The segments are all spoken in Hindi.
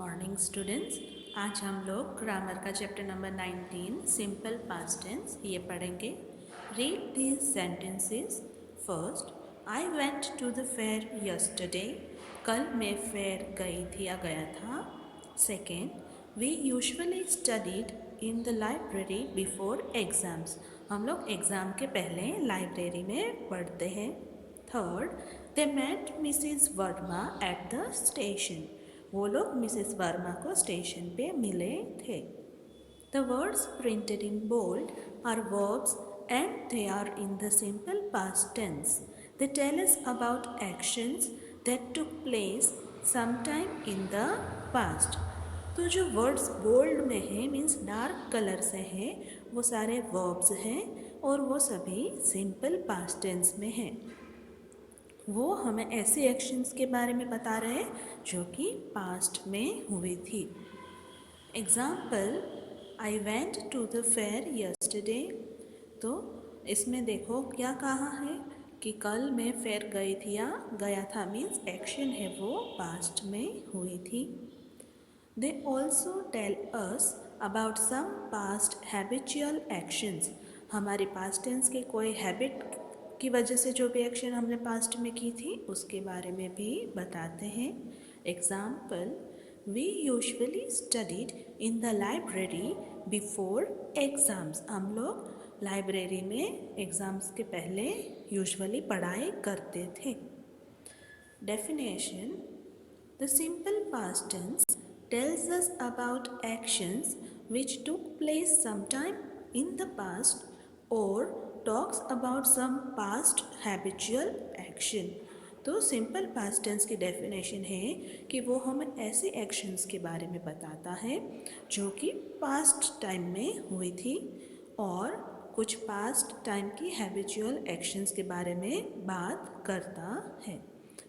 Morning students. आज हम लोग ग्रामर का chapter number 19 simple past tense ये पढ़ेंगे। Read these sentences. First, I went to the fair yesterday. कल मैं फेयर गई थी या गया था। Second, we usually studied in the library before exams. हम लोग एग्ज़ाम के पहले लाइब्रेरी में पढ़ते हैं। Third, they met Mrs Verma at the station. वो लोग मिसेस वर्मा को स्टेशन पे मिले थे। The words printed in bold are verbs and they are in the simple past tense. They tell us about actions that took place sometime in the past. तो जो वर्ड्स बोल्ड में है मीन्स डार्क कलर से है, वो सारे वर्ब्स हैं और वो सभी सिंपल पास्ट टेंस में हैं। वो हमें ऐसे एक्शंस के बारे में बता रहे हैं जो कि पास्ट में हुई थी। Example, I went to the fair yesterday. तो इसमें देखो क्या कहा है कि कल मैं फेयर गई थी या गया था, मीन्स एक्शन है वो पास्ट में हुई थी। They also tell us about some past habitual actions. हमारी पास्ट टेंस के कोई हैबिट की वजह से जो भी एक्शन हमने पास्ट में की थी उसके बारे में भी बताते हैं। Example, we usually studied in the library before exams. हम लोग लाइब्रेरी में एग्ज़ाम्स के पहले यूजुअली पढ़ाई करते थे। Definition, the simple past tense tells us about actions which took place sometime in the past or talks about some past habitual action। तो सिंपल पास्ट टेंस की डेफिनेशन है कि वो हमें ऐसे एक्शंस के बारे में बताता है जो कि पास्ट टाइम में हुई थी और कुछ पास्ट टाइम की हैबिचुअल एक्शंस के बारे में बात करता है।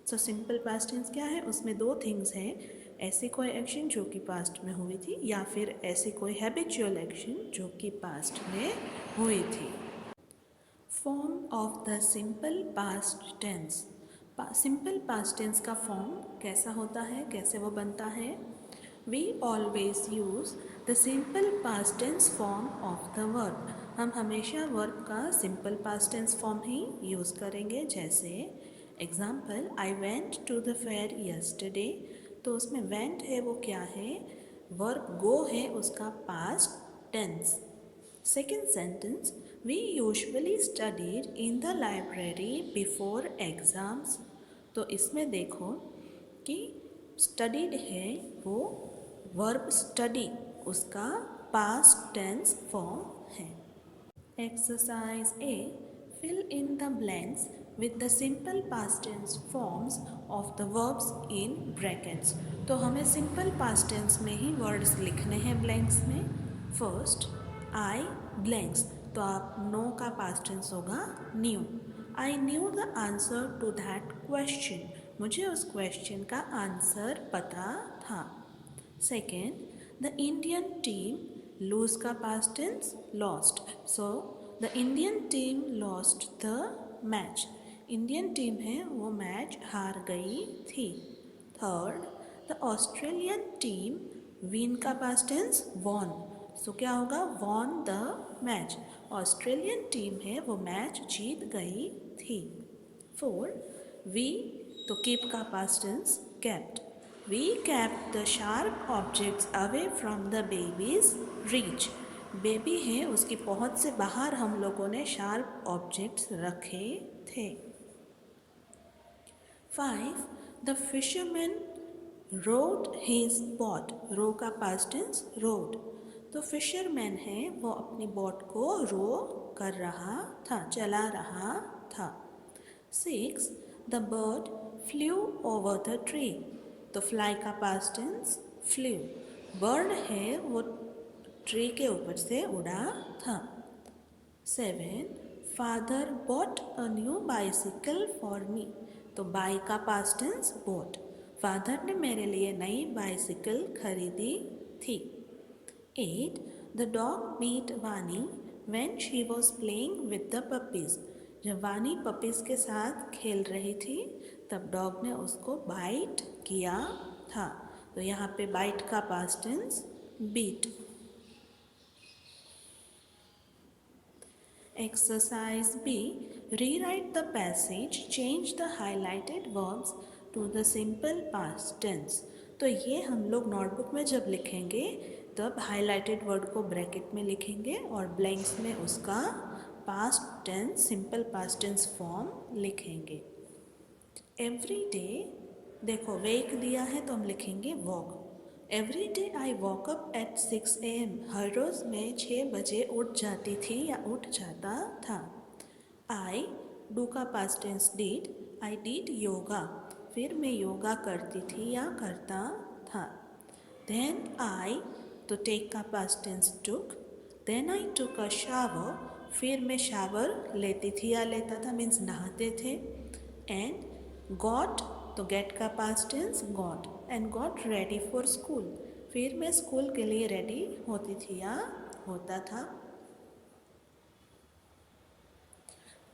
सो सिंपल पास्ट टेंस क्या है, उसमें दो थिंग्स हैं, ऐसी कोई एक्शन जो कि पास्ट में हुई थी या फिर ऐसी कोई हैबिचुअल एक्शन जो कि पास्ट में हुई थी। Form of the simple past tense. Simple past tense का फॉर्म कैसा होता है, कैसे वो बनता है? We always use the simple past tense form of the verb. हम हमेशा वर्ब का सिंपल पास्ट टेंस फॉर्म ही यूज़ करेंगे। जैसे example, I went to the fair yesterday. तो उसमें वेंट है वो क्या है, वर्ब गो है उसका past tense. Second sentence, we usually studied in the library before exams. तो इसमें देखो कि स्टडीड है वो वर्ब स्टडी, उसका पास्ट टेंस फॉर्म है। Exercise A, fill in the blanks with the simple past tense forms of the verbs in brackets। तो हमें सिंपल पास्ट टेंस में ही वर्ड्स लिखने हैं ब्लैंक्स में। फर्स्ट, आई ब्लैंक्स, तो आप नो का पास्ट टेंस होगा knew. I knew the answer to that question, मुझे उस क्वेश्चन का आंसर पता था। Second, the Indian team, lose का past tense lost, so the Indian team lost the match. Indian team है वो मैच हार गई थी। Third, the Australian team, win का पास्ट टेंस वॉन, सो क्या होगा, won the match. Australian team है वो मैच जीत गई थी। फोर्थ, वी, तो कीप का past tense kept, we kept the sharp objects away from the baby's reach। Baby है उसकी पहुंच से बाहर हम लोगों ने शार्प ऑब्जेक्ट्स रखे थे। 5, the fisherman rowed his boat, row का पास्ट टेंस रोड, तो फिशरमैन है वो अपनी बोट को रो कर रहा था, चला रहा था। 6, the bird flu over the tree, तो फ्लाई का पास्ट टेंस फ्लू, बर्ड है वो ट्री के ऊपर से उड़ा था। 7, father bought a new bicycle for me, तो बाई का पास्ट टेंस बॉट, फादर ने मेरे लिए नई बाइसिकल खरीदी थी। 8, द डॉग बीट वानी when she was playing with the puppies, जब वानी पपीज़ के साथ खेल रही थी तब डॉग ने उसको बाइट किया था। तो यहाँ पे बाइट का past tense beat. Exercise B. Rewrite the passage, change the highlighted verbs to the simple past tense. तो ये हम लोग नोटबुक में जब लिखेंगे तब हाईलाइटेड वर्ड को ब्रैकेट में लिखेंगे और ब्लैंक्स में उसका past tense, simple past tense form लिखेंगे। एवरी डे, देखो वेक दिया है तो हम लिखेंगे woke. Every day I woke up at 6 AM। हर रोज़ मैं 6 बजे उठ जाती थी या उठ जाता था। आई, डू का past tense did, I did yoga, फिर मैं योगा करती थी या करता था। देन आई, तो टेक का past tense took, then I took a shower, फिर मैं शावर लेती थी या लेता था, मीन्स नहाते थे। एंड गॉट, तो गेट का past tense got, and got ready for school, फिर मैं स्कूल के लिए रेडी होती थी या होता था।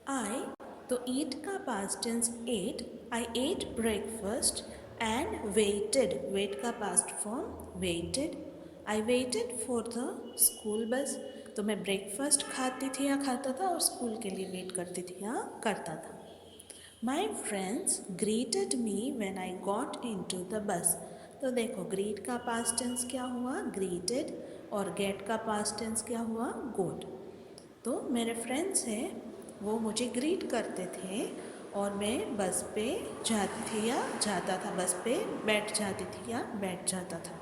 आई, तो ईट का past tense ate, I ate breakfast and waited, wait का past form waited, I waited for the school bus, तो मैं ब्रेकफास्ट खाती थी या खाता था और स्कूल के लिए वेट करती थी या करता था। My friends greeted me when I got into the bus. तो देखो ग्रीट का पास्ट टेंस क्या हुआ greeted और गेट का पास्ट टेंस क्या हुआ got। तो मेरे फ्रेंड्स हैं वो मुझे ग्रीट करते थे और मैं बस पे जाती थी या जाता था, बस पे बैठ जाती थी या बैठ जाता था।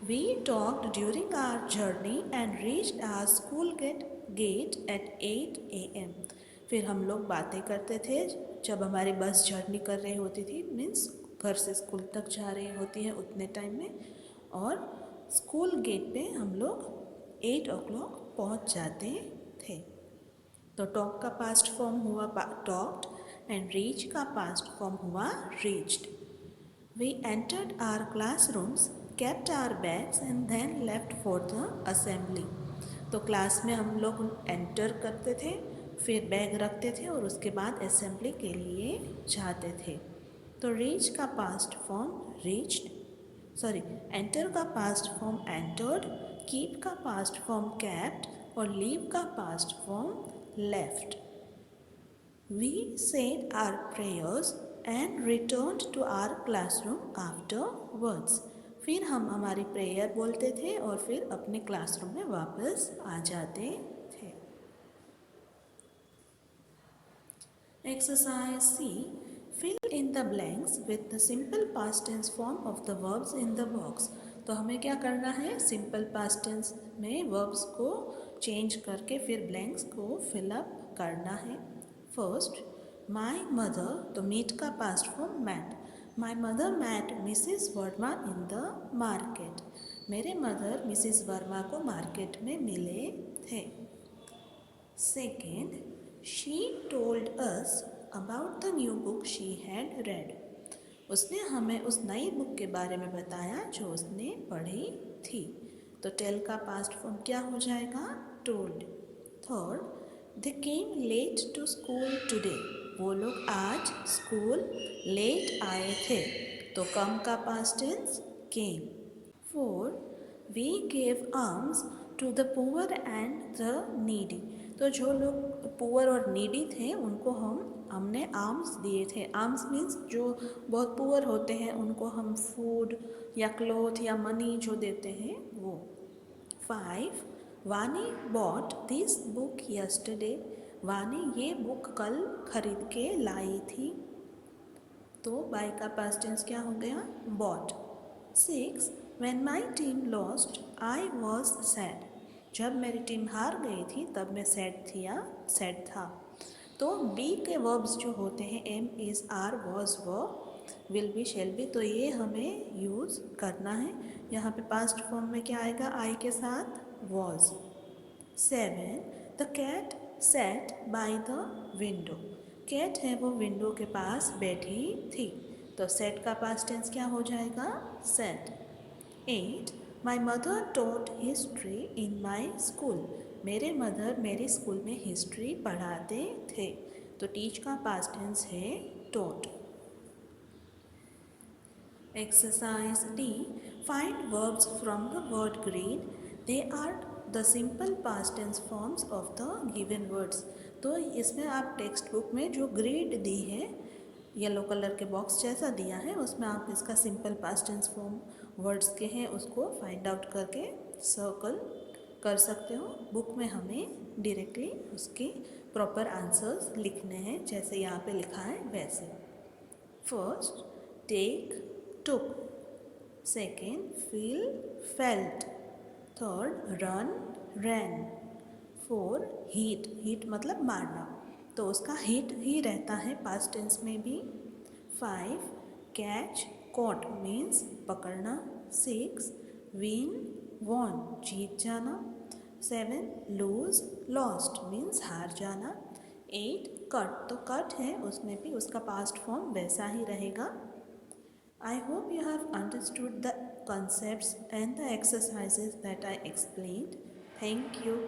We talked during our journey and reached our school gate at 8 AM. फिर हम लोग बातें करते थे जब हमारी बस जर्नी कर रही होती थी, मीन्स घर से स्कूल तक जा रही होती है उतने टाइम में, और स्कूल गेट पे हम लोग 8 o'clock पहुँच जाते थे। तो टॉक का पास्ट फॉर्म हुआ टॉक्ड एंड रीच का पास्ट फॉर्म हुआ reached. We entered our classrooms, kept our bags and then left for the assembly. तो क्लास में हम लोग एंटर करते थे, फिर बैग रखते थे और उसके बाद असेंबली के लिए जाते थे। तो रीच का पास्ट फॉर्म रीच्ड, एंटर का पास्ट फॉर्म एंटर्ड, कीप का पास्ट फॉर्म केप्ट और लीव का past form left. We said our prayers and returned to our classroom afterwards. फिर हम हमारी प्रेयर बोलते थे और फिर अपने क्लासरूम में वापस आ जाते थे। Exercise C. Fill in the blanks with the simple past tense form of the verbs in the box. तो हमें क्या करना है, सिंपल पास्ट टेंस में वर्ब्स को चेंज करके फिर ब्लैंक्स को फिलअप करना है। फर्स्ट, माई मदर, तो मीट का past form met, my mother met Mrs Verma in the market, मेरे मदर मिसिस वर्मा को मार्केट में मिले थे। Second, she told us about the new book she had read, उसने हमें उस नई बुक के बारे में बताया जो उसने पढ़ी थी। तो टेल का पास्ट फॉर्म क्या हो जाएगा, told. Third, they came late to school today, वो लोग आज स्कूल लेट आए थे। तो कम का past tense came. Fourth, we gave alms to the poor and the needy, तो जो लोग पुअर और नीडी थे उनको हमने आर्म्स दिए थे। आर्म्स मीन्स जो बहुत पुअर होते हैं उनको हम फूड या क्लोथ या मनी जो देते हैं वो। 5, वानी बॉट दिस बुक यस्टरडे, वानी ये बुक कल खरीद के लाई थी। तो बाय का पास्ट टेंस क्या हो गया, bought. 6, when my team lost I was sad, जब मेरी टीम हार गई थी तब मैं सैड थी या सैड था। तो बी के वर्ब्स जो होते हैं am, is, are, was, were, will be, shall be, तो ये हमें यूज़ करना है। यहाँ पे पास्ट फॉर्म में क्या आएगा, आई के साथ was. 7, the cat sat by the window, cat है वो विंडो के पास बैठी थी। तो सेट का पास्ट टेंस क्या हो जाएगा, set. 8, my mother taught history in my school, मेरे मदर मेरे स्कूल में हिस्ट्री पढ़ाते थे। तो टीच का पास्ट टेंस है taught. Exercise D. Find verbs from the word grade. They are the simple past tense forms of the given words. तो इसमें आप टेक्स्ट बुक में जो ग्रेड दी है येलो कलर के बॉक्स जैसा दिया है उसमें आप इसका simple past tense form words के हैं उसको फाइंड आउट करके सर्कल कर सकते हो। बुक में हमें डायरेक्टली उसके प्रॉपर आंसर्स लिखने हैं जैसे यहाँ पे लिखा है वैसे। First take took, second feel felt, third run ran, four hit मतलब मारना तो उसका हीट ही रहता है पास्ट टेंस में भी। 5 कैच कॉट मीन्स पकड़ना। 6 विन वॉन जीत जाना। 7 लूज लॉस्ट मीन्स हार जाना। 8 कट तो कट है उसमें भी उसका पास्ट फॉर्म वैसा ही रहेगा। I hope you have understood the concepts and the exercises that I explained. Thank you.